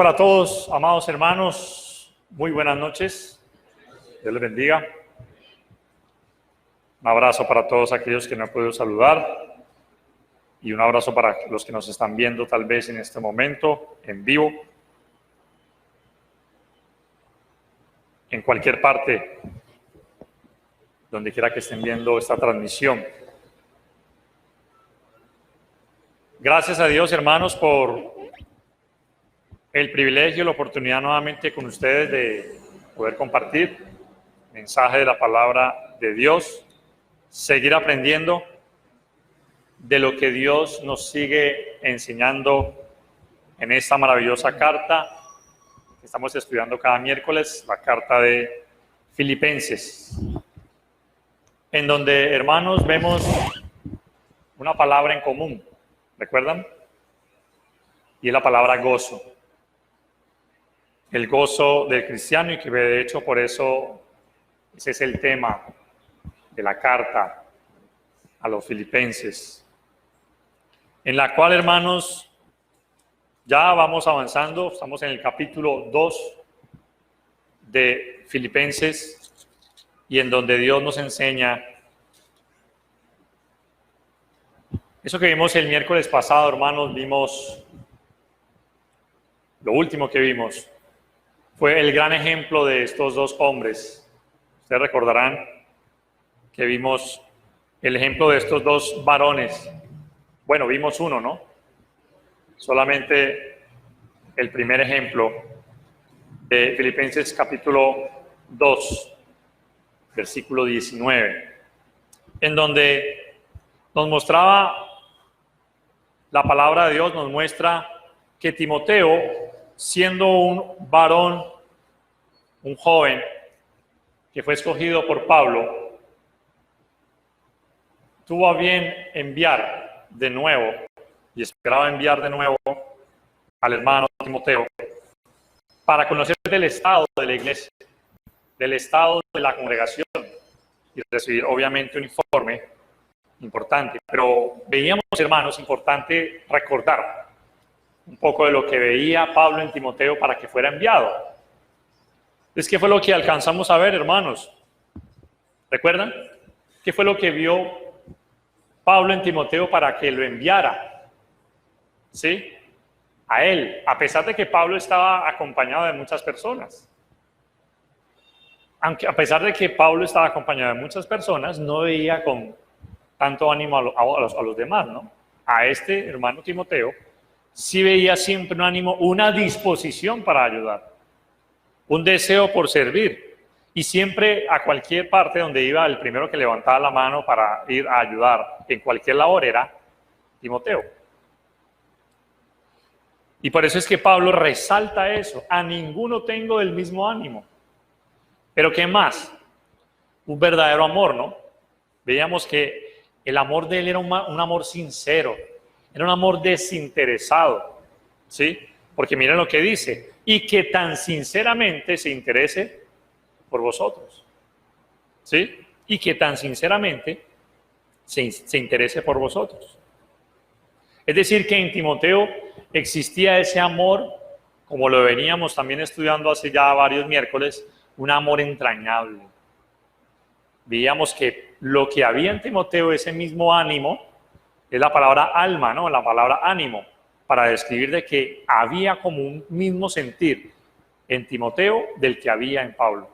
para todos, amados hermanos. Muy buenas noches. Dios les bendiga. Un abrazo para todos aquellos que no he podido saludar y un abrazo para los que nos están viendo tal vez en este momento, en vivo, en cualquier parte, donde quiera que estén viendo esta transmisión. Gracias a Dios, hermanos, por el privilegio y la oportunidad nuevamente con ustedes de poder compartir el mensaje de la palabra de Dios, seguir aprendiendo de lo que Dios nos sigue enseñando en esta maravillosa carta que estamos estudiando cada miércoles, la carta de Filipenses, en donde, hermanos, vemos una palabra en común, ¿recuerdan? Y es la palabra gozo. El gozo del cristiano, y que de hecho por eso ese es el tema de la carta a los filipenses, en la cual, hermanos, ya vamos avanzando, estamos en el capítulo 2 de Filipenses, y en donde Dios nos enseña eso que vimos el miércoles pasado, hermanos. Vimos, lo último que vimos fue el gran ejemplo de estos dos hombres. Ustedes recordarán que vimos el ejemplo de estos dos varones. Bueno, vimos uno, ¿no? Solamente el primer ejemplo de Filipenses capítulo 2, versículo 19, en donde nos mostraba la palabra de Dios, nos muestra que Timoteo, siendo un varón, un joven, que fue escogido por Pablo, tuvo a bien enviar de nuevo, y esperaba enviar de nuevo al hermano Timoteo, para conocer del estado de la iglesia, del estado de la congregación, y recibir obviamente un informe importante. Pero veíamos, hermanos, importante recordar un poco de lo que veía Pablo en Timoteo para que fuera enviado. Entonces, ¿qué fue lo que alcanzamos a ver, hermanos? ¿Recuerdan? ¿Qué fue lo que vio Pablo en Timoteo para que lo enviara? ¿Sí? A él, a pesar de que Pablo estaba acompañado de muchas personas. Aunque a pesar de que Pablo estaba acompañado de muchas personas, no veía con tanto ánimo a los demás, ¿no? A este hermano Timoteo sí veía siempre un ánimo, una disposición para ayudar, un deseo por servir, y siempre a cualquier parte donde iba, el primero que levantaba la mano para ir a ayudar en cualquier labor era Timoteo. Y por eso es que Pablo resalta eso: a ninguno tengo el mismo ánimo. Pero ¿qué más? Un verdadero amor, ¿no? Veíamos que el amor de él era un amor sincero, era un amor desinteresado, ¿sí? Porque miren lo que dice: y que tan sinceramente se interese por vosotros, ¿sí? Y que tan sinceramente se interese por vosotros. Es decir, que en Timoteo existía ese amor, como lo veníamos también estudiando hace ya varios miércoles, un amor entrañable. Veíamos que lo que había en Timoteo, ese mismo ánimo, es la palabra alma, ¿no? La palabra ánimo, para describir de que había como un mismo sentir en Timoteo del que había en Pablo.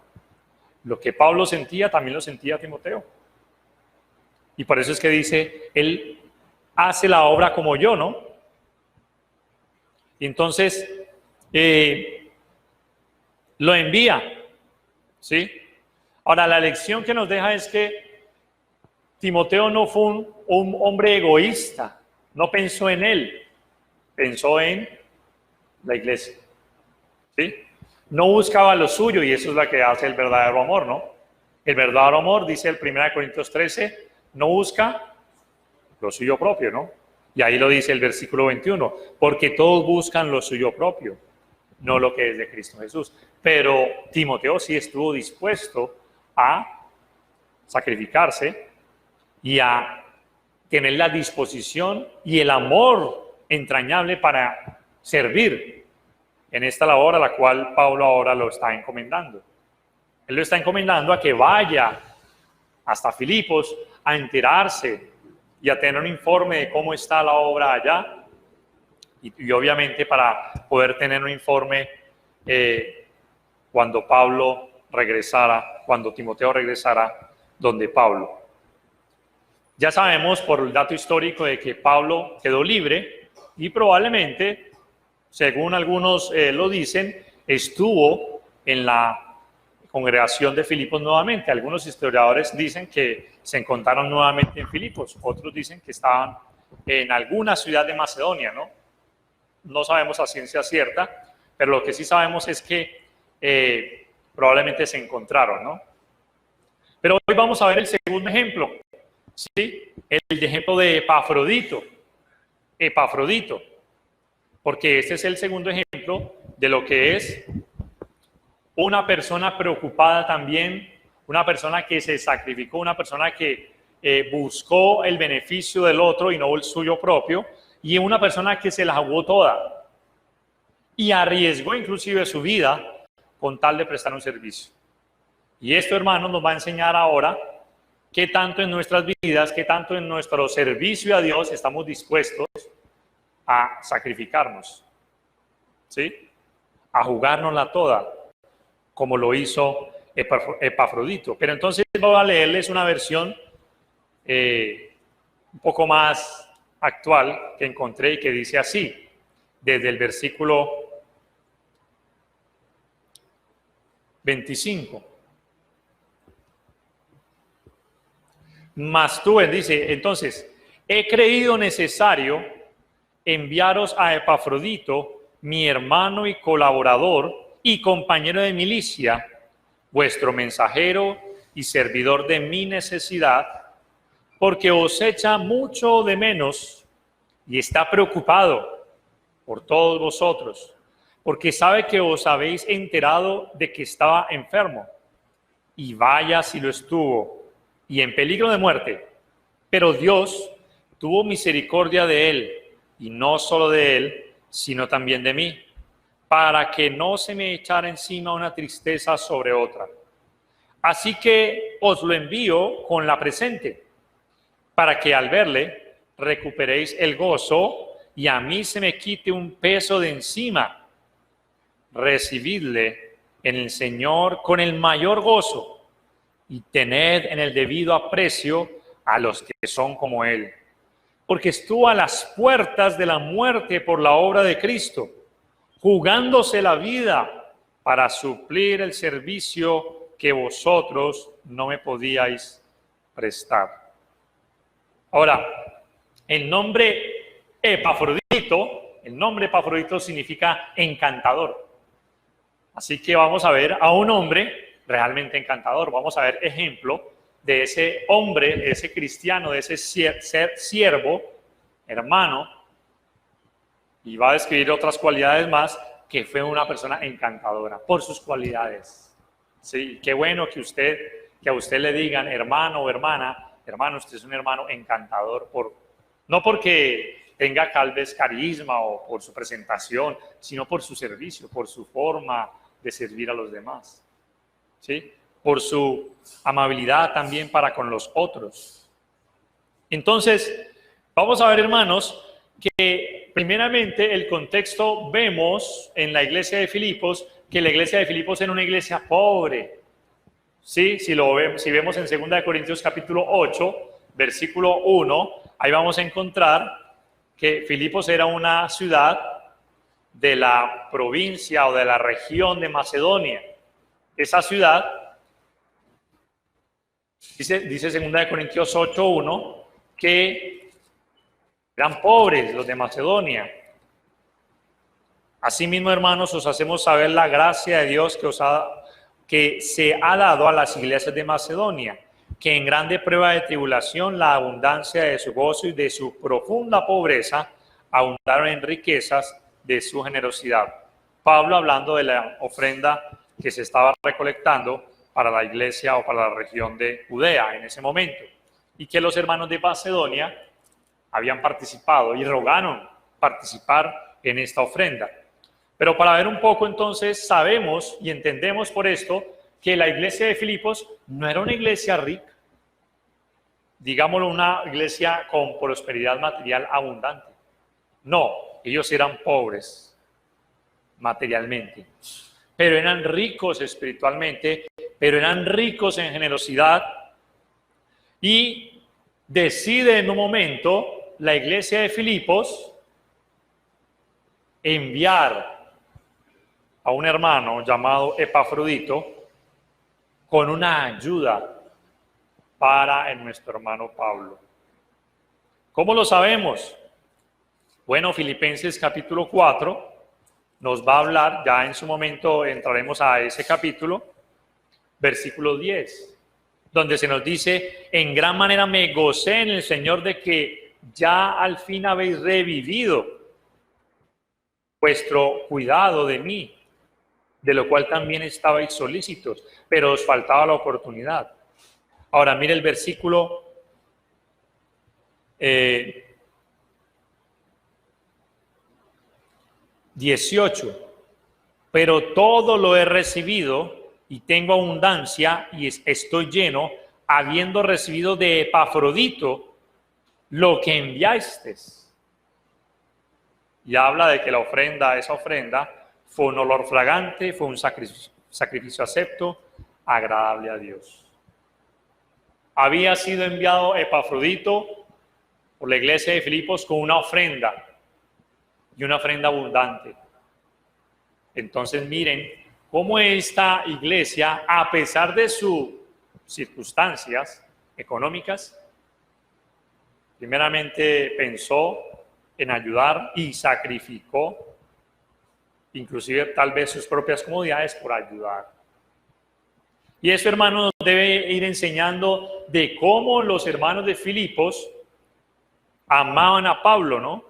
Lo que Pablo sentía, también lo sentía Timoteo. Y por eso es que dice, él hace la obra como yo, ¿no? Y entonces, lo envía, ¿sí? Ahora, la lección que nos deja es que Timoteo no fue un hombre egoísta, no pensó en él, pensó en la iglesia, ¿sí? No buscaba lo suyo, y eso es lo que hace el verdadero amor, ¿no? El verdadero amor, dice el 1 Corintios 13, no busca lo suyo propio, ¿no? Y ahí lo dice el versículo 21, porque todos buscan lo suyo propio, no lo que es de Cristo Jesús. Pero Timoteo sí estuvo dispuesto a sacrificarse y a tener la disposición y el amor entrañable para servir en esta labor a la cual Pablo ahora lo está encomendando. Él lo está encomendando a que vaya hasta Filipos a enterarse y a tener un informe de cómo está la obra allá y obviamente para poder tener un informe cuando Pablo regresara, cuando Timoteo regresara donde Pablo. Ya sabemos por el dato histórico de que Pablo quedó libre y probablemente, según algunos lo dicen, estuvo en la congregación de Filipos nuevamente. Algunos historiadores dicen que se encontraron nuevamente en Filipos, otros dicen que estaban en alguna ciudad de Macedonia, ¿no? No sabemos a ciencia cierta, pero lo que sí sabemos es que probablemente se encontraron, ¿no? Pero hoy vamos a ver el segundo ejemplo, ¿sí? El ejemplo de Epafrodito, porque este es el segundo ejemplo de lo que es una persona preocupada también, una persona que se sacrificó, una persona que buscó el beneficio del otro y no el suyo propio, y una persona que se la jugó toda y arriesgó inclusive su vida con tal de prestar un servicio. Y esto, hermanos, nos va a enseñar ahora qué tanto en nuestras vidas, qué tanto en nuestro servicio a Dios estamos dispuestos a sacrificarnos, ¿sí? A jugárnosla toda, como lo hizo Epafrodito. Pero entonces voy a leerles una versión un poco más actual que encontré y que dice así, desde el versículo 25. Mas tú, dice, entonces, he creído necesario enviaros a Epafrodito, mi hermano y colaborador y compañero de milicia, vuestro mensajero y servidor de mi necesidad, porque os echa mucho de menos y está preocupado por todos vosotros, porque sabe que os habéis enterado de que estaba enfermo, y vaya si lo estuvo, y en peligro de muerte. Pero Dios tuvo misericordia de él, y no solo de él, sino también de mí, para que no se me echara encima una tristeza sobre otra. Así que os lo envío con la presente, para que al verle recuperéis el gozo y a mí se me quite un peso de encima. Recibidle en el Señor con el mayor gozo y tened en el debido aprecio a los que son como él, porque estuvo a las puertas de la muerte por la obra de Cristo, jugándose la vida para suplir el servicio que vosotros no me podíais prestar. Ahora, el nombre Epafrodito significa encantador. Así que vamos a ver a un hombre realmente encantador. Vamos a ver ejemplo de ese hombre, de ese cristiano, de ese siervo, hermano, y va a describir otras cualidades más, que fue una persona encantadora por sus cualidades. Sí, qué bueno que a usted le digan hermano o hermana, hermano, usted es un hermano encantador, no porque tenga tal vez carisma o por su presentación, sino por su servicio, por su forma de servir a los demás, ¿sí? Por su amabilidad también para con los otros. Entonces, vamos a ver, hermanos, que primeramente el contexto, vemos en la iglesia de Filipos que la iglesia de Filipos era una iglesia pobre. ¿Sí? Si vemos en 2 Corintios capítulo 8, versículo 1, ahí vamos a encontrar que Filipos era una ciudad de la provincia o de la región de Macedonia. Esa ciudad, dice 2 Corintios 8, 1, que eran pobres los de Macedonia. Asimismo, hermanos, os hacemos saber la gracia de Dios que se ha dado a las iglesias de Macedonia, que en grande prueba de tribulación la abundancia de su gozo y de su profunda pobreza abundaron en riquezas de su generosidad. Pablo hablando de la ofrenda que se estaba recolectando para la iglesia o para la región de Judea en ese momento, y que los hermanos de Macedonia habían participado y rogaron participar en esta ofrenda. Pero para ver un poco entonces sabemos y entendemos por esto que la iglesia de Filipos no era una iglesia rica, digámoslo, una iglesia con prosperidad material abundante. No, ellos eran pobres materialmente, pero eran ricos espiritualmente, pero eran ricos en generosidad, y decide en un momento la iglesia de Filipos enviar a un hermano llamado Epafrodito con una ayuda para nuestro hermano Pablo. ¿Cómo lo sabemos? Bueno, Filipenses capítulo 4 nos va a hablar, ya en su momento entraremos a ese capítulo, versículo 10, donde se nos dice: en gran manera me gocé en el Señor de que ya al fin habéis revivido vuestro cuidado de mí, de lo cual también estabais solícitos, pero os faltaba la oportunidad. Ahora mire el versículo 18. Pero todo lo he recibido y tengo abundancia y estoy lleno, habiendo recibido de Epafrodito lo que enviasteis. Y habla de que la ofrenda, esa ofrenda, fue un olor fragante, fue un sacrificio acepto, agradable a Dios. Había sido enviado Epafrodito por la iglesia de Filipos con una ofrenda, y una ofrenda abundante. Entonces miren cómo esta iglesia, a pesar de sus circunstancias económicas, primeramente pensó en ayudar y sacrificó, inclusive tal vez sus propias comodidades, por ayudar. Y eso, hermanos, nos debe ir enseñando de cómo los hermanos de Filipos amaban a Pablo, ¿no?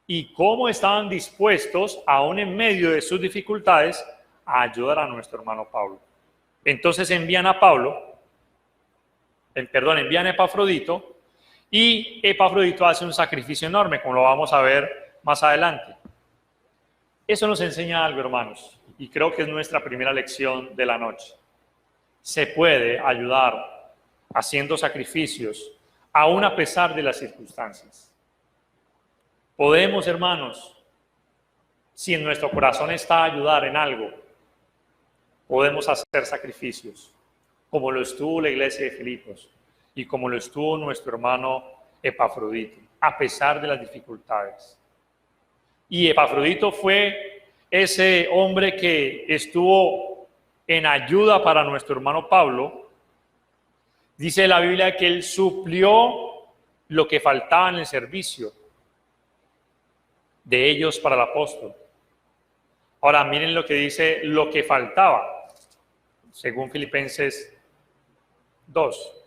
Y cómo estaban dispuestos, aún en medio de sus dificultades, a ayudar a nuestro hermano Pablo. Entonces envían a Epafrodito, y Epafrodito hace un sacrificio enorme, como lo vamos a ver más adelante. Eso nos enseña algo, hermanos, y creo que es nuestra primera lección de la noche. Se puede ayudar haciendo sacrificios, aún a pesar de las circunstancias. Podemos, hermanos, si en nuestro corazón está ayudar en algo, podemos hacer sacrificios, como lo estuvo la iglesia de Filipos y como lo estuvo nuestro hermano Epafrodito, a pesar de las dificultades. Y Epafrodito fue ese hombre que estuvo en ayuda para nuestro hermano Pablo. Dice la Biblia que él suplió lo que faltaba en el servicio de ellos para el apóstol. Ahora miren lo que dice lo que faltaba, según Filipenses 2.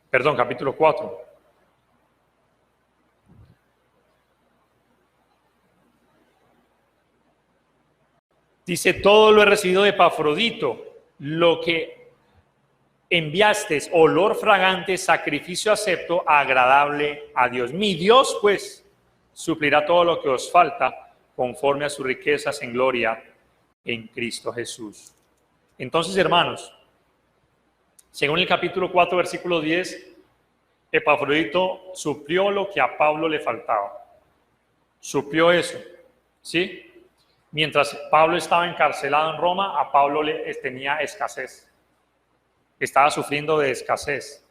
Perdón, capítulo 4. Dice: todo lo he recibido de Epafrodito, lo que enviaste, olor fragante, sacrificio acepto, agradable a Dios. Mi Dios, pues, suplirá todo lo que os falta, conforme a sus riquezas en gloria en Cristo Jesús. Entonces, hermanos, según el capítulo 4, versículo 10, Epafrodito suplió lo que a Pablo le faltaba. Suplió eso, ¿sí? Mientras Pablo estaba encarcelado en Roma, a Pablo tenía escasez. Estaba sufriendo de escasez.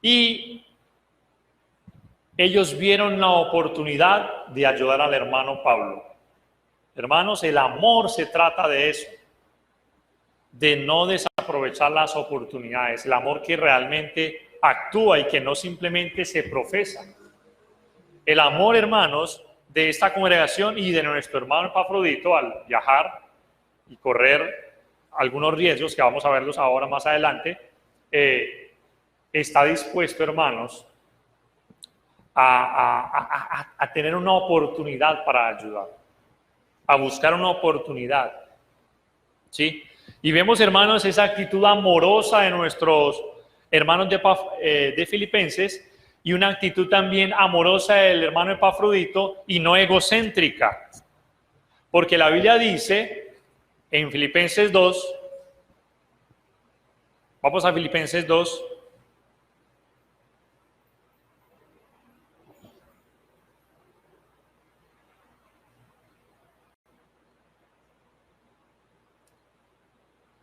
Y ellos vieron la oportunidad de ayudar al hermano Pablo. Hermanos, el amor se trata de eso, de no desaprovechar las oportunidades. El amor que realmente actúa y que no simplemente se profesa. El amor, hermanos, de esta congregación y de nuestro hermano Epafrodito, al viajar y correr algunos riesgos que vamos a verlos ahora más adelante, está dispuesto, hermanos, a tener una oportunidad para ayudar, a buscar una oportunidad, ¿sí? Y vemos, hermanos, esa actitud amorosa de nuestros hermanos de Filipenses y una actitud también amorosa del hermano Epafrodito y no egocéntrica. Porque la Biblia dice en Filipenses 2, vamos a Filipenses 2,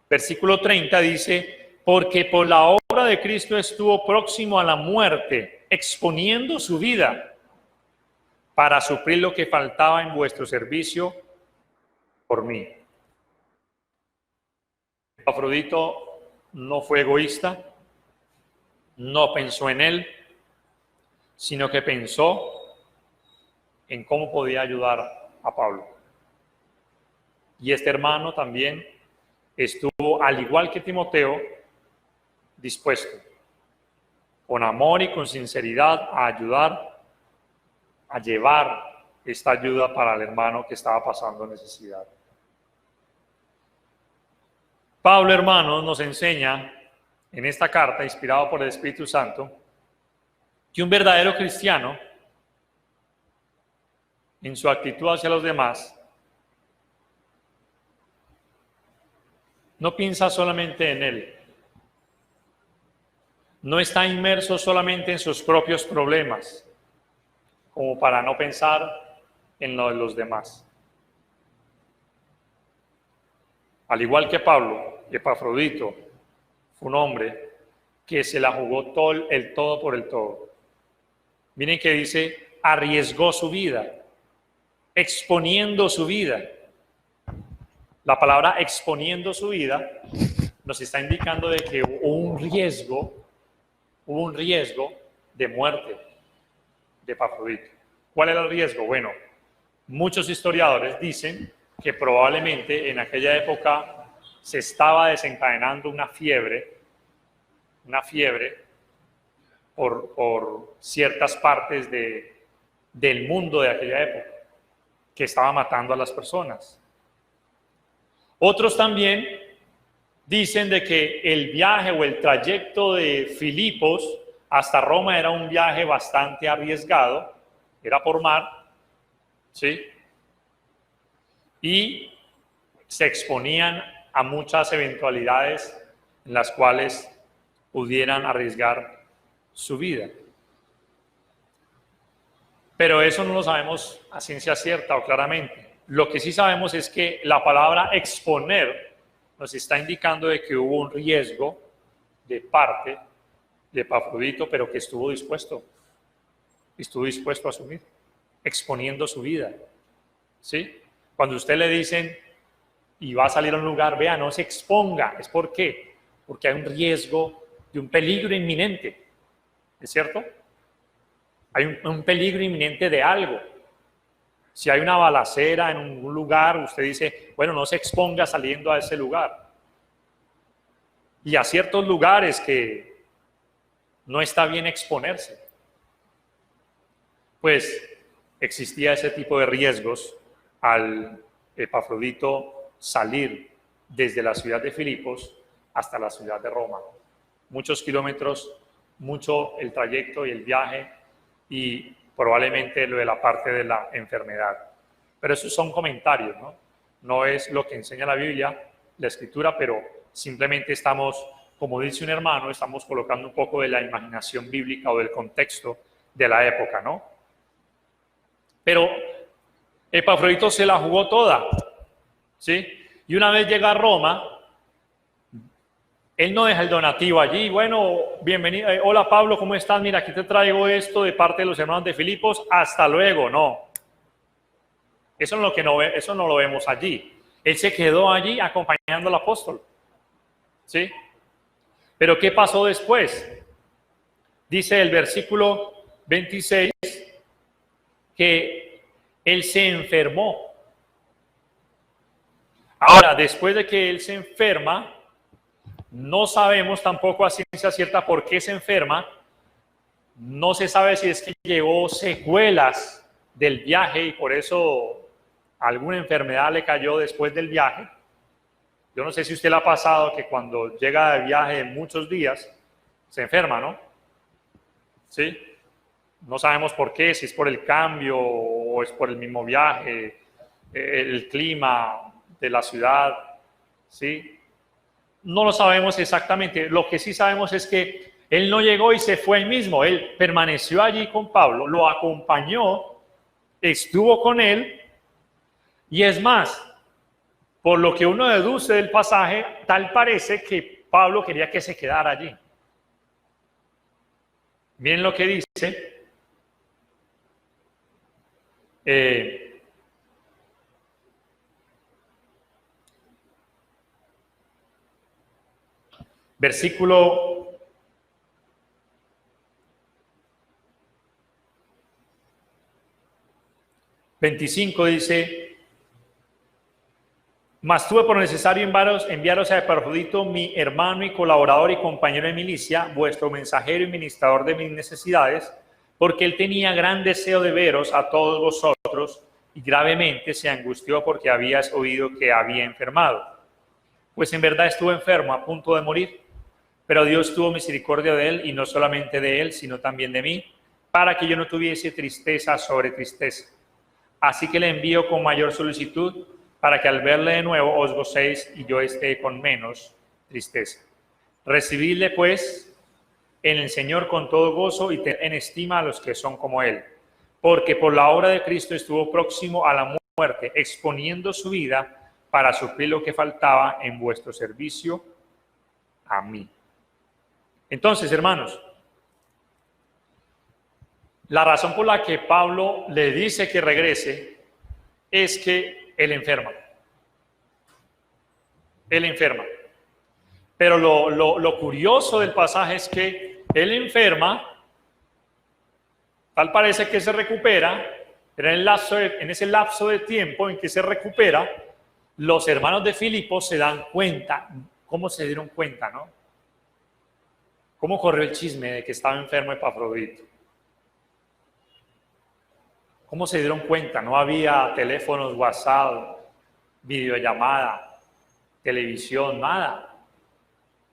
versículo 30 dice, porque por la obra de Cristo estuvo próximo a la muerte, exponiendo su vida para suplir lo que faltaba en vuestro servicio por mí. Epafrodito no fue egoísta, no pensó en él, sino que pensó en cómo podía ayudar a Pablo. Y este hermano también estuvo, al igual que Timoteo, dispuesto, con amor y con sinceridad, a ayudar, a llevar esta ayuda para el hermano que estaba pasando necesidad. Pablo, hermano, nos enseña en esta carta, inspirado por el Espíritu Santo, que un verdadero cristiano, en su actitud hacia los demás, no piensa solamente en él, no está inmerso solamente en sus propios problemas, como para no pensar en lo de los demás. Al igual que Pablo, Epafrodito fue un hombre que se la jugó todo por el todo. Miren que dice, arriesgó su vida, exponiendo su vida. La palabra exponiendo su vida nos está indicando de que hubo un riesgo de muerte de Epafrodito. ¿Cuál era el riesgo? Bueno, muchos historiadores dicen que probablemente en aquella época se estaba desencadenando una fiebre por ciertas partes del mundo de aquella época, que estaba matando a las personas. Otros también dicen de que el viaje o el trayecto de Filipos hasta Roma era un viaje bastante arriesgado, era por mar, ¿sí? Y se exponían a muchas eventualidades en las cuales pudieran arriesgar su vida. Pero eso no lo sabemos a ciencia cierta o claramente. Lo que sí sabemos es que la palabra exponer nos está indicando de que hubo un riesgo de parte de Epafrodito, pero que estuvo dispuesto a asumir, exponiendo su vida, ¿sí? Cuando usted le dicen y va a salir a un lugar, vea, no se exponga, ¿es por qué? Porque hay un riesgo de un peligro inminente, ¿es cierto? Hay un peligro inminente de algo. Si hay una balacera en un lugar, usted dice, bueno, no se exponga saliendo a ese lugar. Y a ciertos lugares que no está bien exponerse. Pues existía ese tipo de riesgos al Epafrodito salir desde la ciudad de Filipos hasta la ciudad de Roma. Muchos kilómetros, mucho el trayecto y el viaje y probablemente lo de la parte de la enfermedad. Pero esos son comentarios, ¿no? No es lo que enseña la Biblia, la Escritura, pero simplemente estamos, como dice un hermano, estamos colocando un poco de la imaginación bíblica o del contexto de la época, ¿no? Pero Epafrodito se la jugó toda, ¿sí? Y una vez llega a Roma, él no deja el donativo allí. Bueno, bienvenido. Hola Pablo, ¿cómo estás? Mira, aquí te traigo esto de parte de los hermanos de Filipos. Hasta luego. No. Eso no lo vemos allí. Él se quedó allí acompañando al apóstol. ¿Sí? Pero ¿qué pasó después? Dice el versículo 26 que él se enfermó. Ahora, después de que él se enferma, no sabemos tampoco a ciencia cierta por qué se enferma. No se sabe si es que llevó secuelas del viaje y por eso alguna enfermedad le cayó después del viaje. Yo no sé si usted le ha pasado que cuando llega de viaje de muchos días, se enferma, ¿no? ¿Sí? No sabemos por qué, si es por el cambio o es por el mismo viaje, el clima de la ciudad, ¿sí? No lo sabemos exactamente. Lo que sí sabemos es que él no llegó y se fue él mismo. Él permaneció allí con Pablo, lo acompañó, estuvo con él, y es más, por lo que uno deduce del pasaje, tal parece que Pablo quería que se quedara allí. Miren lo que dice. Versículo 25 dice: mas tuve por necesario enviaros a Epafrodito, mi hermano y colaborador y compañero de milicia, vuestro mensajero y ministrador de mis necesidades, porque él tenía gran deseo de veros a todos vosotros, y gravemente se angustió porque habías oído que había enfermado. Pues en verdad estuvo enfermo, a punto de morir, pero Dios tuvo misericordia de él, y no solamente de él, sino también de mí, para que yo no tuviese tristeza sobre tristeza. Así que le envío con mayor solicitud, para que al verle de nuevo os gocéis y yo esté con menos tristeza. Recibidle pues en el Señor con todo gozo y tened en estima a los que son como él, porque por la obra de Cristo estuvo próximo a la muerte, exponiendo su vida para suplir lo que faltaba en vuestro servicio a mí. Entonces, hermanos, la razón por la que Pablo le dice que regrese es que él enferma. Él enferma. Pero lo curioso del pasaje es que él enferma, tal parece que se recupera, pero en ese lapso de tiempo en que se recupera, los hermanos de Filipos se dan cuenta. ¿Cómo se dieron cuenta, no? ¿Cómo corrió el chisme de que estaba enfermo Epafrodito? ¿Cómo se dieron cuenta? No había teléfonos, WhatsApp, videollamada, televisión, nada.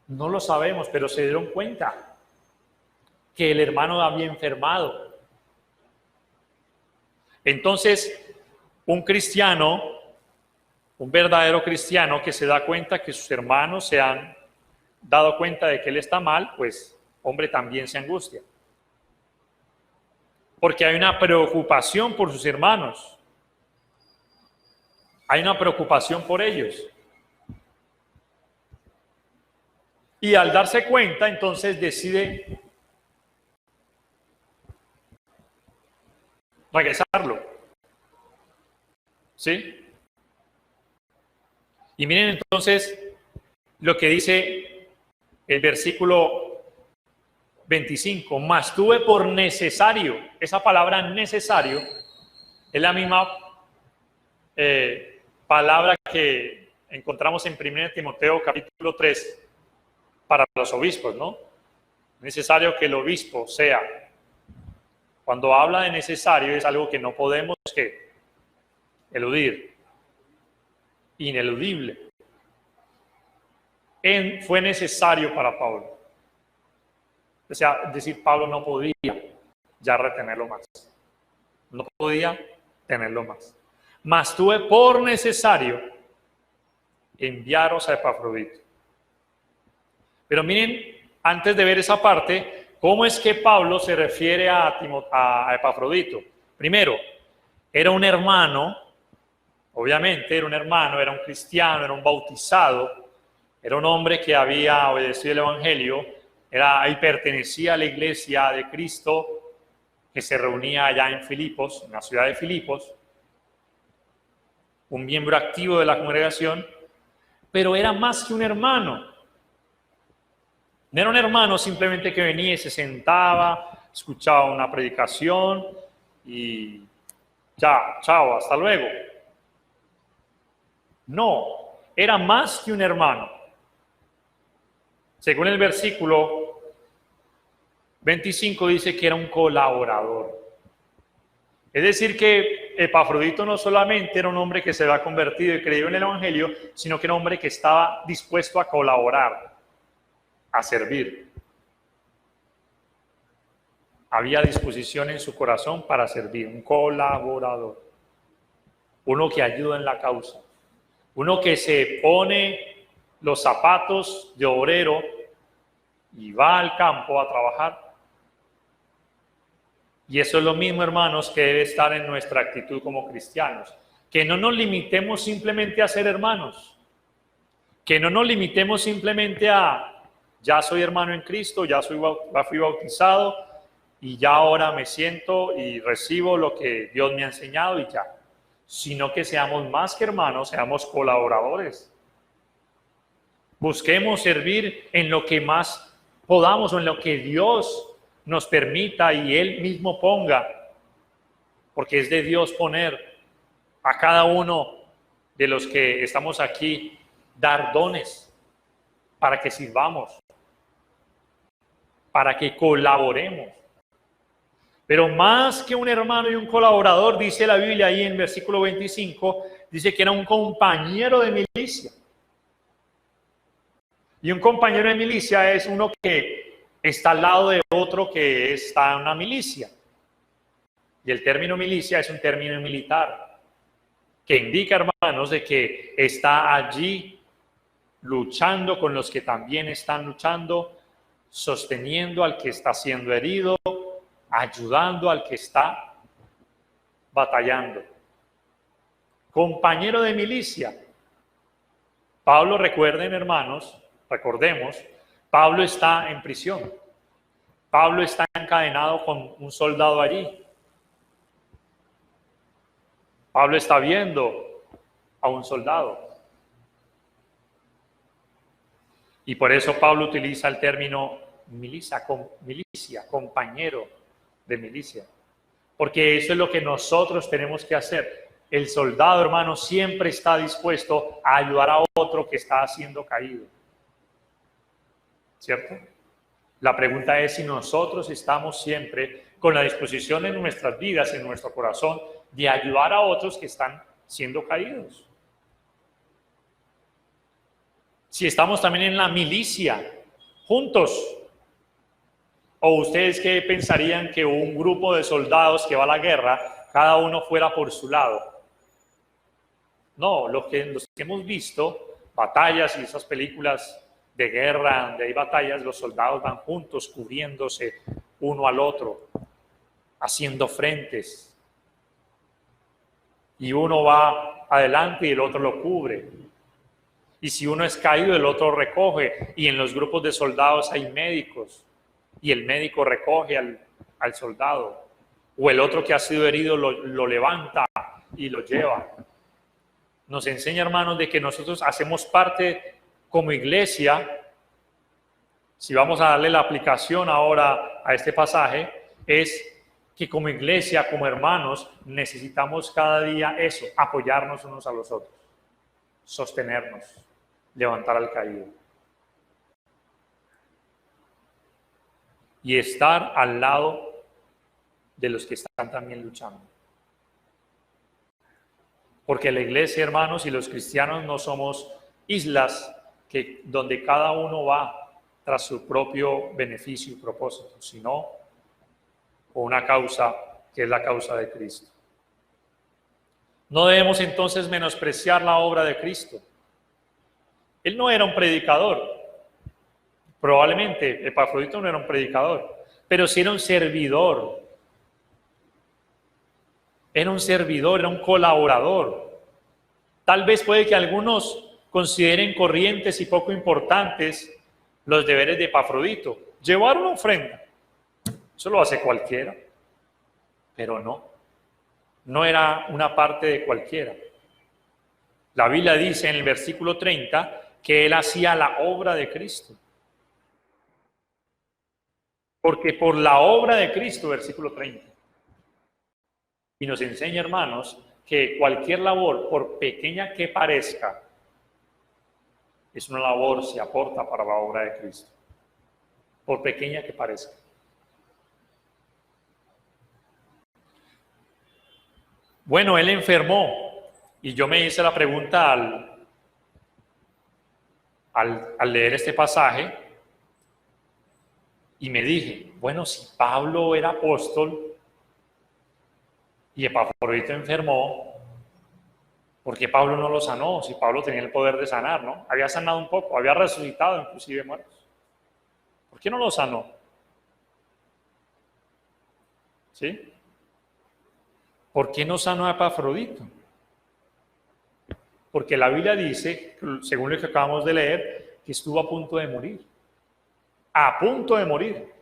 No lo sabemos, pero se dieron cuenta que el hermano había enfermado. Entonces, un cristiano, un verdadero cristiano que se da cuenta que sus hermanos se han dado cuenta de que él está mal, pues, hombre, también se angustia. Porque hay una preocupación por sus hermanos. Hay una preocupación por ellos. Y al darse cuenta, entonces decide regresarlo. ¿Sí? Y miren entonces lo que dice el versículo 25. Mas tuve por necesario, esa palabra necesario es la misma palabra que encontramos en 1 Timoteo capítulo 3 para los obispos, ¿no? Necesario que el obispo sea. Cuando habla de necesario es algo que no podemos eludir, ineludible. Fue necesario para Pablo. O sea, es decir, Pablo no podía ya retenerlo más. No podía tenerlo más. Mas tuve por necesario enviaros a Epafrodito. Pero miren, antes de ver esa parte, ¿cómo es que Pablo se refiere a Epafrodito? Primero, era un hermano, obviamente era un hermano, era un cristiano, era un bautizado, era un hombre que había obedecido el Evangelio, y pertenecía a la iglesia de Cristo que se reunía allá en Filipos, en la ciudad de Filipos, un miembro activo de la congregación, pero era más que un hermano. No era un hermano simplemente que venía y se sentaba, escuchaba una predicación y ya, chao, hasta luego. No, era más que un hermano. Según el versículo 25 dice que era un colaborador. Es decir que Epafrodito no solamente era un hombre que se había convertido y creído en el Evangelio, sino que era un hombre que estaba dispuesto a colaborar, a servir. Había disposición en su corazón para servir, un colaborador, uno que ayuda en la causa, uno que se pone los zapatos de obrero y va al campo a trabajar. Y eso es lo mismo, hermanos, que debe estar en nuestra actitud como cristianos. Que no nos limitemos simplemente a ser hermanos. Que no nos limitemos simplemente a, ya soy hermano en Cristo, ya fui bautizado y ya ahora me siento y recibo lo que Dios me ha enseñado y ya. Sino que seamos más que hermanos, seamos colaboradores. Busquemos servir en lo que más podamos o en lo que Dios nos permita y Él mismo ponga, porque es de Dios poner a cada uno de los que estamos aquí, dar dones para que sirvamos, para que colaboremos. Pero más que un hermano y un colaborador, dice la Biblia ahí en versículo 25, dice que era un compañero de milicia. Y un compañero de milicia es uno que está al lado de otro que está en una milicia. Y el término milicia es un término militar que indica, hermanos, de que está allí luchando con los que también están luchando, sosteniendo al que está siendo herido, ayudando al que está batallando. Compañero de milicia. Pablo, recuerden, hermanos, recordemos, Pablo está en prisión. Pablo está encadenado con un soldado allí. Pablo está viendo a un soldado. Y por eso Pablo utiliza el término milicia, compañero de milicia. Porque eso es lo que nosotros tenemos que hacer. El soldado, hermano, siempre está dispuesto a ayudar a otro que está siendo caído. ¿Cierto? La pregunta es si nosotros estamos siempre con la disposición en nuestras vidas, en nuestro corazón, de ayudar a otros que están siendo caídos. Si estamos también en la milicia, juntos. ¿O ustedes qué pensarían que un grupo de soldados que va a la guerra, cada uno fuera por su lado? No, los que hemos visto, batallas y esas películas de guerra, donde hay batallas, los soldados van juntos, cubriéndose uno al otro, haciendo frentes. Y uno va adelante y el otro lo cubre. Y si uno es caído, el otro recoge. Y en los grupos de soldados hay médicos. Y el médico recoge al soldado. O el otro que ha sido herido lo levanta y lo lleva. Nos enseña, hermanos, de que nosotros hacemos parte como iglesia. Si vamos a darle la aplicación ahora a este pasaje, es que como iglesia, como hermanos, necesitamos cada día eso, apoyarnos unos a los otros, sostenernos, levantar al caído. Y estar al lado de los que están también luchando. Porque la iglesia, hermanos, y los cristianos no somos islas donde cada uno va tras su propio beneficio y propósito, sino con una causa que es la causa de Cristo. No debemos entonces menospreciar la obra de Cristo. Él no era un predicador. Probablemente Epafrodito no era un predicador, pero sí era un servidor. Era un servidor, era un colaborador. Tal vez puede que algunos consideren corrientes y poco importantes los deberes de Epafrodito. Llevar una ofrenda, eso lo hace cualquiera, pero no era una parte de cualquiera. La Biblia dice en el versículo 30 que él hacía la obra de Cristo. Porque por la obra de Cristo, versículo 30. Y nos enseña, hermanos, que cualquier labor, por pequeña que parezca, es una labor, se aporta para la obra de Cristo. Por pequeña que parezca. Bueno, él enfermó y yo me hice la pregunta al leer este pasaje y me dije, bueno, si Pablo era apóstol y Epafrodito enfermó, ¿por qué Pablo no lo sanó? Si Pablo tenía el poder de sanar, ¿no? Había sanado un poco, había resucitado inclusive muertos. ¿Por qué no lo sanó? ¿Sí? ¿Por qué no sanó a Epafrodito? Porque la Biblia dice, según lo que acabamos de leer, que estuvo a punto de morir. A punto de morir.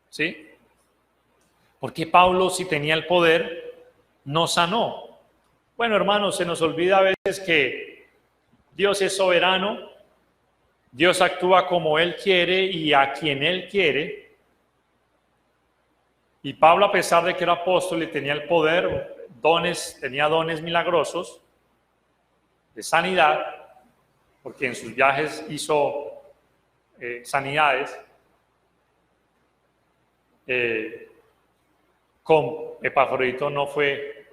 ¿Sí? ¿Por qué Pablo, si tenía el poder, no sanó? Bueno, hermanos, se nos olvida a veces que Dios es soberano, Dios actúa como Él quiere y a quien Él quiere. Y Pablo, a pesar de que era apóstol y tenía el poder, tenía dones milagrosos de sanidad, porque en sus viajes hizo sanidades, con Epafrodito no fue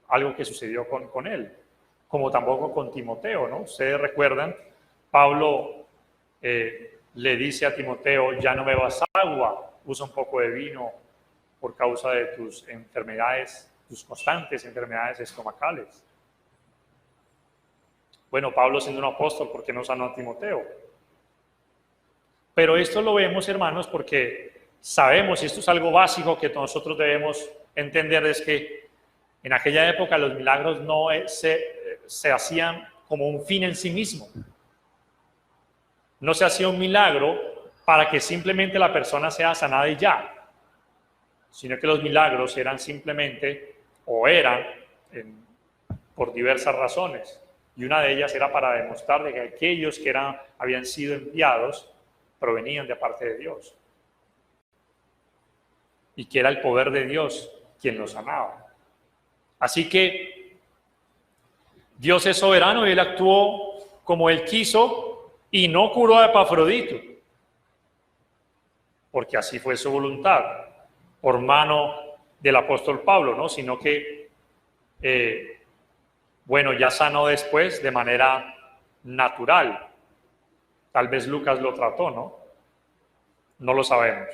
algo que sucedió con él, como tampoco con Timoteo, ¿no? Ustedes recuerdan, Pablo le dice a Timoteo, ya no bebas agua, usa un poco de vino por causa de tus enfermedades, tus constantes enfermedades estomacales. Bueno, Pablo siendo un apóstol, ¿por qué no sanó a Timoteo? Pero esto lo vemos, hermanos, porque sabemos, y esto es algo básico que nosotros debemos entender, es que en aquella época los milagros no se hacían como un fin en sí mismo. No se hacía un milagro para que simplemente la persona sea sanada y ya, sino que los milagros eran simplemente, o eran, por diversas razones. Y una de ellas era para demostrar de que aquellos que habían sido enviados provenían de parte de Dios. Y que era el poder de Dios quien los sanaba. Así que Dios es soberano y Él actuó como Él quiso y no curó a Epafrodito, porque así fue su voluntad, por mano del apóstol Pablo, ¿no? Sino que, bueno, ya sanó después de manera natural. Tal vez Lucas lo trató, ¿no? No lo sabemos.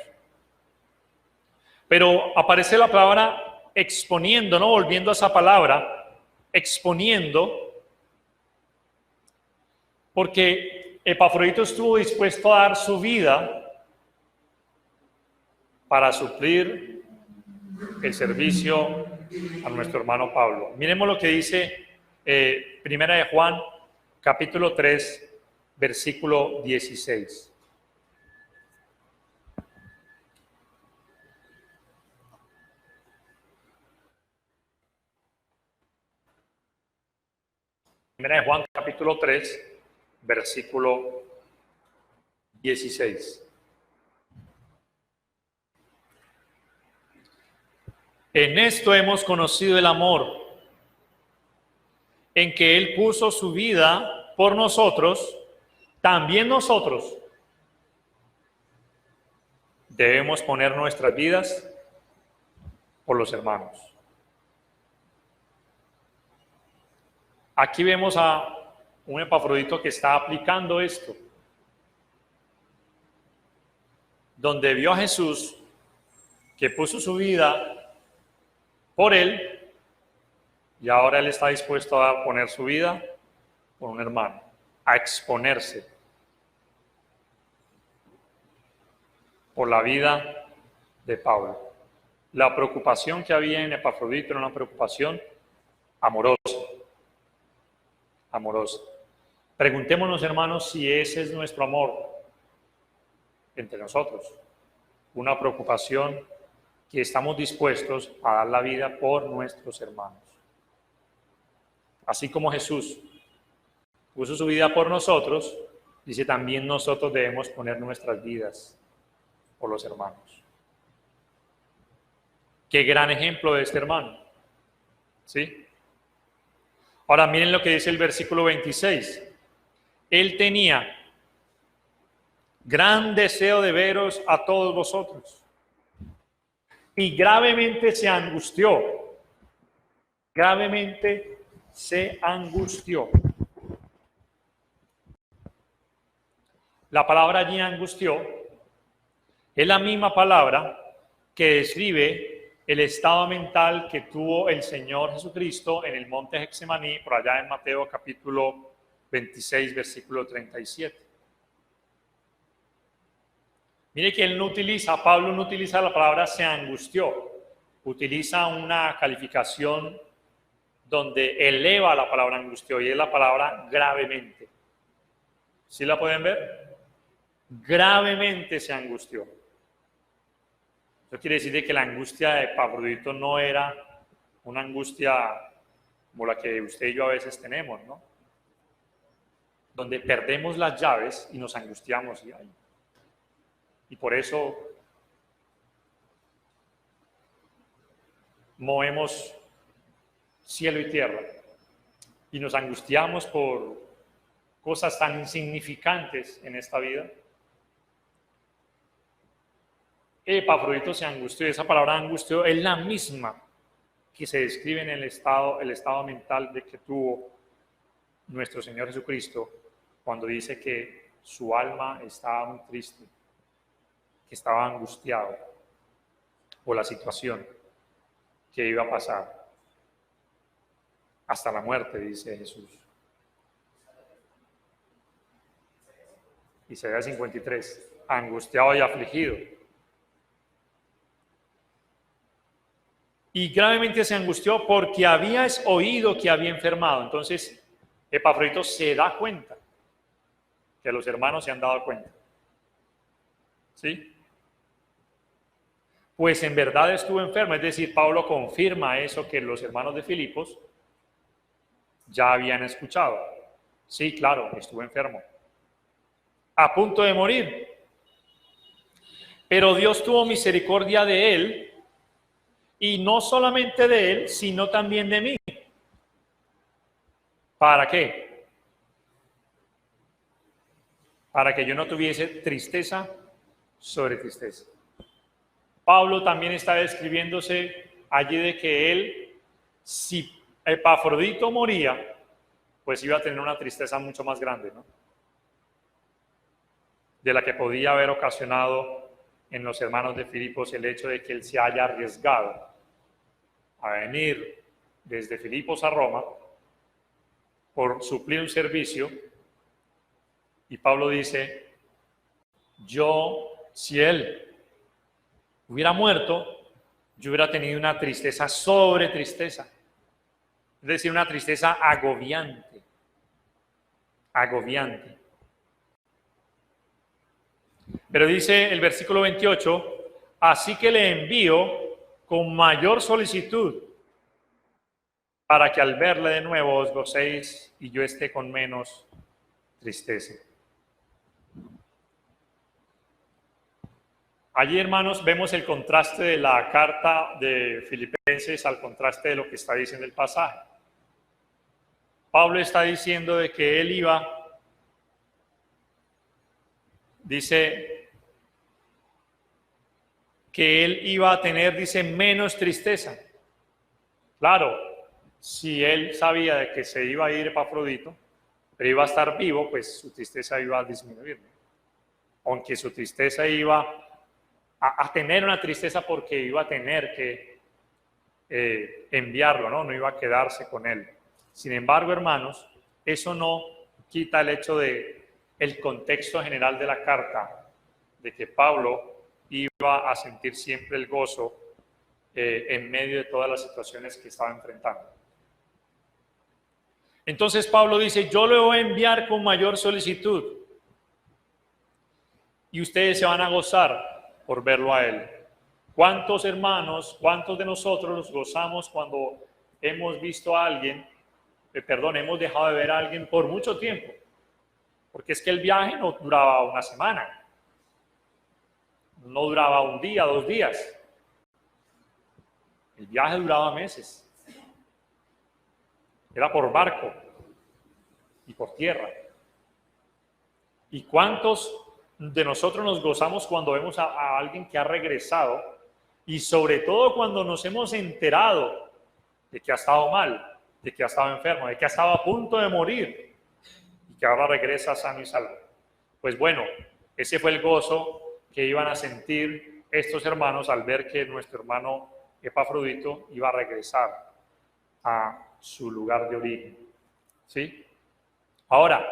Pero aparece la palabra exponiendo, ¿no? Volviendo a esa palabra, exponiendo, porque Epafrodito estuvo dispuesto a dar su vida para suplir el servicio a nuestro hermano Pablo. Miremos lo que dice Primera de Juan, capítulo 3, versículo 16. Primera de Juan, capítulo 3, versículo 16. En esto hemos conocido el amor, en que Él puso su vida por nosotros, también nosotros debemos poner nuestras vidas por los hermanos. Aquí vemos a un Epafrodito que está aplicando esto, donde vio a Jesús que puso su vida por él y ahora él está dispuesto a poner su vida por un hermano, a exponerse por la vida de Pablo. La preocupación que había en Epafrodito era una preocupación amorosa. Amorosa. Preguntémonos, hermanos, si ese es nuestro amor entre nosotros. Una preocupación que estamos dispuestos a dar la vida por nuestros hermanos. Así como Jesús puso su vida por nosotros, dice también nosotros debemos poner nuestras vidas por los hermanos. Qué gran ejemplo de este hermano. ¿Sí? Ahora miren lo que dice el versículo 26. Él tenía gran deseo de veros a todos vosotros, y gravemente se angustió. Gravemente se angustió. La palabra allí angustió es la misma palabra que describe el estado mental que tuvo el Señor Jesucristo en el monte Getsemaní, por allá en Mateo capítulo 26, versículo 37. Mire que Pablo no utiliza la palabra se angustió, utiliza una calificación donde eleva la palabra angustió y es la palabra gravemente. ¿Sí la pueden ver? Gravemente se angustió. Eso quiere decir que la angustia de Epafrodito no era una angustia como la que usted y yo a veces tenemos, ¿no? Donde perdemos las llaves y nos angustiamos. Y por eso movemos cielo y tierra y nos angustiamos por cosas tan insignificantes en esta vida. Epafrodito se angustió, y esa palabra angustió es la misma que se describe en el estado mental de que tuvo nuestro Señor Jesucristo cuando dice que su alma estaba muy triste, que estaba angustiado por la situación que iba a pasar hasta la muerte, dice Jesús. Isaías 53, angustiado y afligido. Y gravemente se angustió porque habías oído que había enfermado. Entonces, Epafrodito se da cuenta que los hermanos se han dado cuenta. ¿Sí? Pues en verdad estuvo enfermo. Es decir, Pablo confirma eso que los hermanos de Filipos ya habían escuchado. Sí, claro, estuvo enfermo. A punto de morir. Pero Dios tuvo misericordia de él. Y no solamente de él, sino también de mí. ¿Para qué? Para que yo no tuviese tristeza sobre tristeza. Pablo también está describiéndose allí de que él, si Epafrodito moría, pues iba a tener una tristeza mucho más grande, ¿no? De la que podía haber ocasionado en los hermanos de Filipos el hecho de que él se haya arriesgado a venir desde Filipos a Roma por suplir un servicio. Y Pablo dice, si él hubiera muerto, yo hubiera tenido una tristeza sobre tristeza. Es decir, una tristeza agobiante. Agobiante. Pero dice el versículo 28, así que le envío con mayor solicitud para que al verle de nuevo os gocéis y yo esté con menos tristeza. Allí, hermanos, vemos el contraste de la carta de Filipenses al contraste de lo que está diciendo el pasaje. Pablo está diciendo de que él dice que él iba a tener, dice, menos tristeza. Claro, si él sabía de que se iba a ir Epafrodito, pero iba a estar vivo, pues su tristeza iba a disminuir. Aunque su tristeza iba a tener una tristeza porque iba a tener que enviarlo, no iba a quedarse con él. Sin embargo, hermanos, eso no quita el hecho de el contexto general de la carta, de que Pablo iba a sentir siempre el gozo en medio de todas las situaciones que estaba enfrentando. Entonces Pablo dice, yo le voy a enviar con mayor solicitud y ustedes se van a gozar por verlo a él. ¿Cuántos hermanos, cuántos de nosotros nos gozamos cuando hemos visto a alguien, hemos dejado de ver a alguien por mucho tiempo? Porque es que el viaje no duraba una semana, no duraba un día, 2 días. El viaje duraba meses. Era por barco y por tierra. ¿Y cuántos de nosotros nos gozamos cuando vemos a alguien que ha regresado Y sobre todo cuando nos hemos enterado de que ha estado mal, de que ha estado enfermo, de que ha estado a punto de morir y que ahora regresa sano y salvo. Pues bueno, ese fue el gozo que iban a sentir estos hermanos al ver que nuestro hermano Epafrodito iba a regresar a su lugar de origen. ¿Sí? Ahora,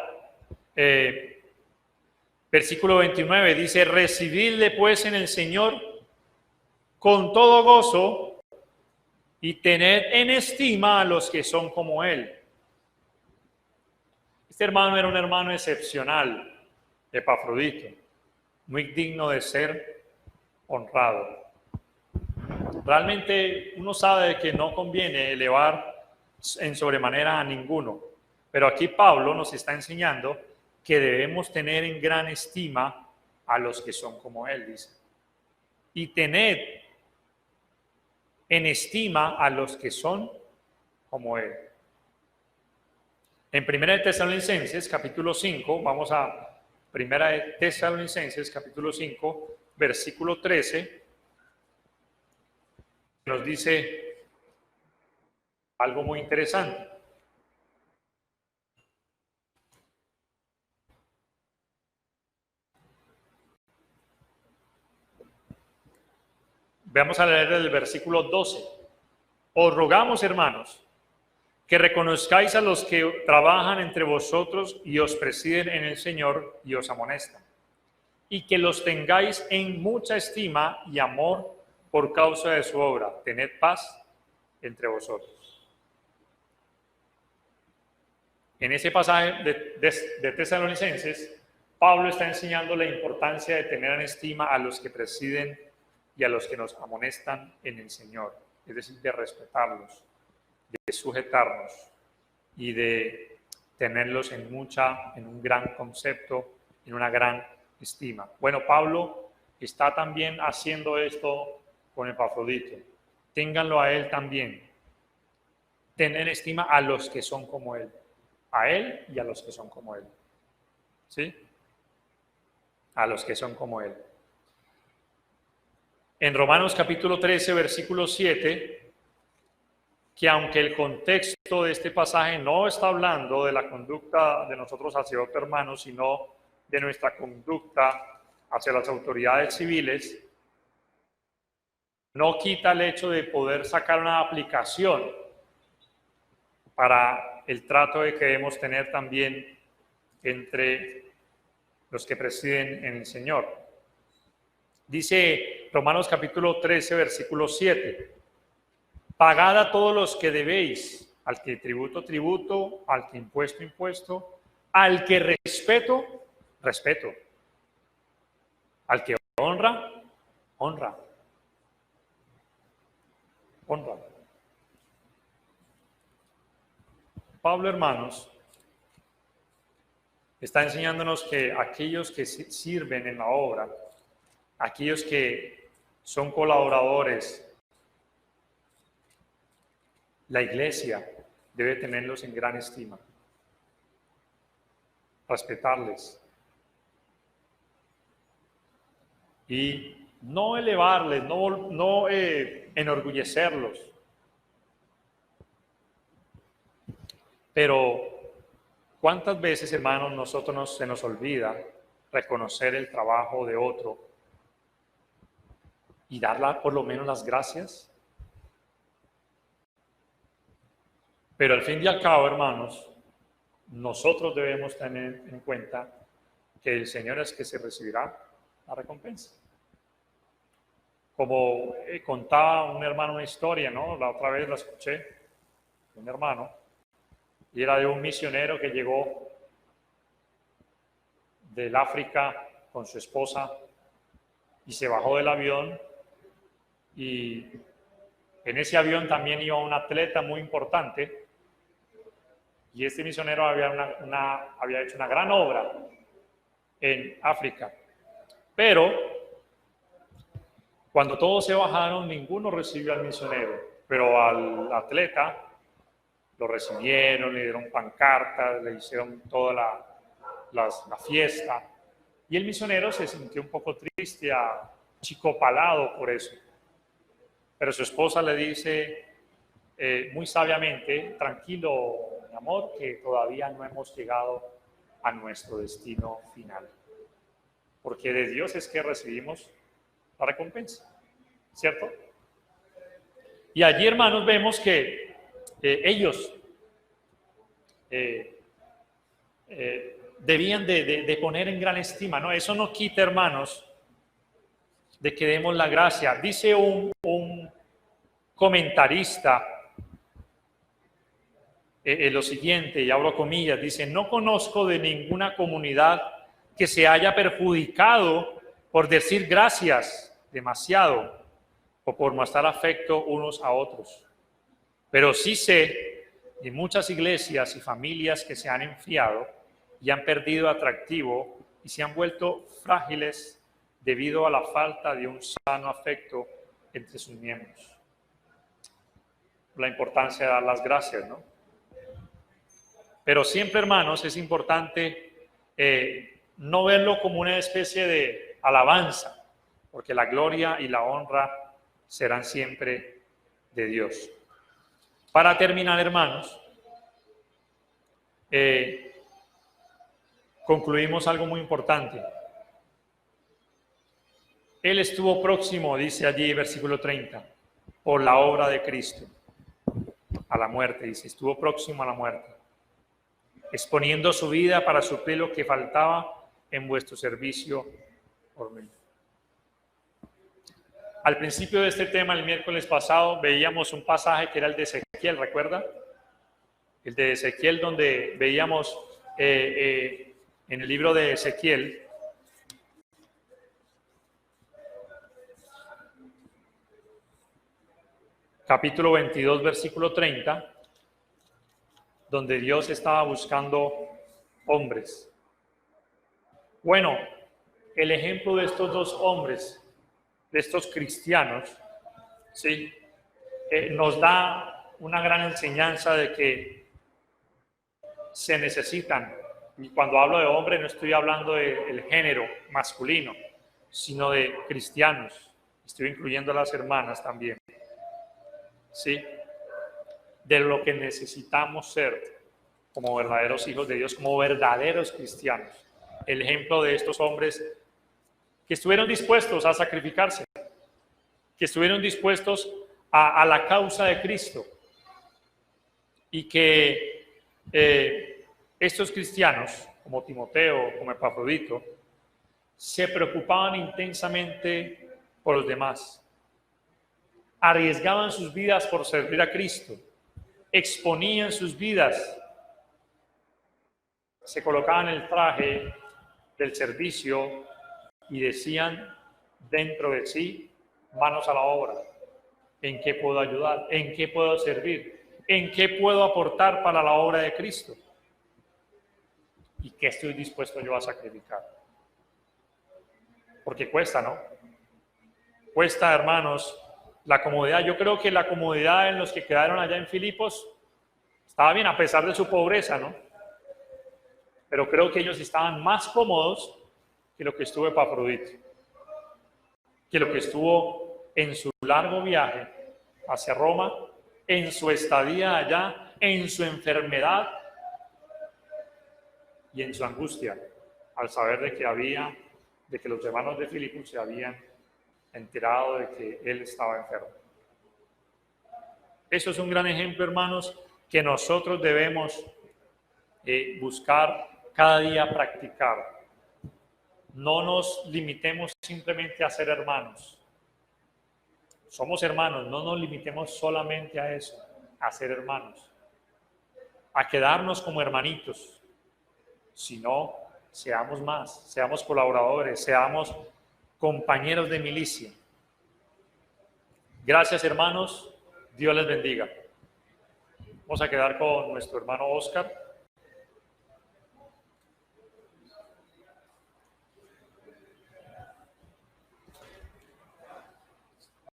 versículo 29 dice, recibidle pues en el Señor con todo gozo y tened en estima a los que son como Él. Este hermano era un hermano excepcional, Epafrodito, muy digno de ser honrado. Realmente uno sabe que no conviene elevar en sobremanera a ninguno, pero aquí Pablo nos está enseñando que debemos tener en gran estima a los que son como Él, dice. Y tened en estima a los que son como Él. En 1 Tesalonicenses, capítulo 5, vamos a 1 Tesalonicenses, capítulo 5, versículo 13, nos dice algo muy interesante. Vamos a leer el versículo 12. Os rogamos, hermanos, que reconozcáis a los que trabajan entre vosotros y os presiden en el Señor y os amonestan, y que los tengáis en mucha estima y amor por causa de su obra. Tened paz entre vosotros. En ese pasaje de Tesalonicenses, Pablo está enseñando la importancia de tener en estima a los que presiden y a los que nos amonestan en el Señor, es decir, de respetarlos, de sujetarnos y de tenerlos en un gran concepto, en una gran estima. Bueno, Pablo está también haciendo esto con Epafrodito. Ténganlo a él también. Tener estima a los que son como él. A él y a los que son como él. ¿Sí? A los que son como él. En Romanos capítulo 13, versículo 7, que aunque el contexto de este pasaje no está hablando de la conducta de nosotros hacia otro hermano, sino de nuestra conducta hacia las autoridades civiles, no quita el hecho de poder sacar una aplicación para el trato que debemos tener también entre los que presiden en el Señor. Dice Romanos capítulo 13, versículo 7, pagad a todos los que debéis, al que tributo, tributo, al que impuesto, impuesto, al que respeto, respeto, al que honra, honra, honra. Pablo, hermanos, está enseñándonos que aquellos que sirven en la obra, aquellos que son colaboradores, la iglesia debe tenerlos en gran estima, respetarles y no elevarles, no enorgullecerlos. Pero ¿cuántas veces, hermanos, se nos olvida reconocer el trabajo de otro y darle por lo menos las gracias? Pero al fin y al cabo, hermanos, nosotros debemos tener en cuenta que el Señor es que se recibirá la recompensa. Como contaba un hermano una historia, ¿no? La otra vez la escuché, un hermano, y era de un misionero que llegó del África con su esposa y se bajó del avión, y en ese avión también iba un atleta muy importante, y este misionero había hecho una gran obra en África. Pero cuando todos se bajaron, ninguno recibió al misionero, pero al atleta lo recibieron, le dieron pancartas, le hicieron toda la fiesta. Y el misionero se sintió un poco triste, achicopalado por eso. Pero su esposa le dice muy sabiamente, tranquilo, mi amor, que todavía no hemos llegado a nuestro destino final. Porque de Dios es que recibimos la recompensa, ¿cierto? Y allí, hermanos, vemos que ellos debían de poner en gran estima, ¿no? Eso no quita, hermanos, de que demos la gracia. Dice un comentarista lo siguiente, y abro comillas, dice: no conozco de ninguna comunidad que se haya perjudicado por decir gracias demasiado o por mostrar afecto unos a otros. Pero sí sé de muchas iglesias y familias que se han enfriado y han perdido atractivo y se han vuelto frágiles debido a la falta de un sano afecto entre sus miembros. La importancia de dar las gracias, ¿no? Pero siempre, hermanos, es importante no verlo como una especie de alabanza, porque la gloria y la honra serán siempre de Dios. Para terminar, hermanos, concluimos algo muy importante. Él estuvo próximo, dice allí, versículo 30, por la obra de Cristo, a la muerte, dice, estuvo próximo a la muerte, exponiendo su vida para suplir lo que faltaba en vuestro servicio por mí. Al principio de este tema, el miércoles pasado, veíamos un pasaje que era el de Ezequiel, ¿recuerda? El de Ezequiel, donde veíamos en el libro de Ezequiel, capítulo 22, versículo 30, donde Dios estaba buscando hombres. Bueno, el ejemplo de estos dos hombres, de estos cristianos, ¿sí? Nos da una gran enseñanza de que se necesitan, y cuando hablo de hombre no estoy hablando del género masculino, sino de cristianos, estoy incluyendo a las hermanas también, ¿sí? De lo que necesitamos ser como verdaderos hijos de Dios, como verdaderos cristianos. El ejemplo de estos hombres que estuvieron dispuestos a sacrificarse, que estuvieron dispuestos a la causa de Cristo, y que estos cristianos, como Timoteo, como Epafrodito, se preocupaban intensamente por los demás, arriesgaban sus vidas por servir a Cristo, exponían sus vidas, se colocaban el traje del servicio y decían dentro de sí: manos a la obra. ¿En qué puedo ayudar? ¿En qué puedo servir? ¿En qué puedo aportar para la obra de Cristo? ¿Y qué estoy dispuesto yo a sacrificar? Porque cuesta, ¿no? Cuesta, hermanos, la comodidad. Yo creo que la comodidad en los que quedaron allá en Filipos estaba bien, a pesar de su pobreza, ¿no? Pero creo que ellos estaban más cómodos que lo que estuvo Epafrodito, que lo que estuvo en su largo viaje hacia Roma, en su estadía allá, en su enfermedad y en su angustia, al saber de que los hermanos de Filipos se habían enterado de que él estaba enfermo. Eso es un gran ejemplo, hermanos, que nosotros debemos buscar cada día practicar. No nos limitemos simplemente a ser hermanos. Somos hermanos, no nos limitemos solamente a eso, a ser hermanos, a quedarnos como hermanitos, sino seamos más, seamos colaboradores, seamos compañeros de milicia. Gracias, hermanos, Dios les bendiga. Vamos a quedar con nuestro hermano Oscar.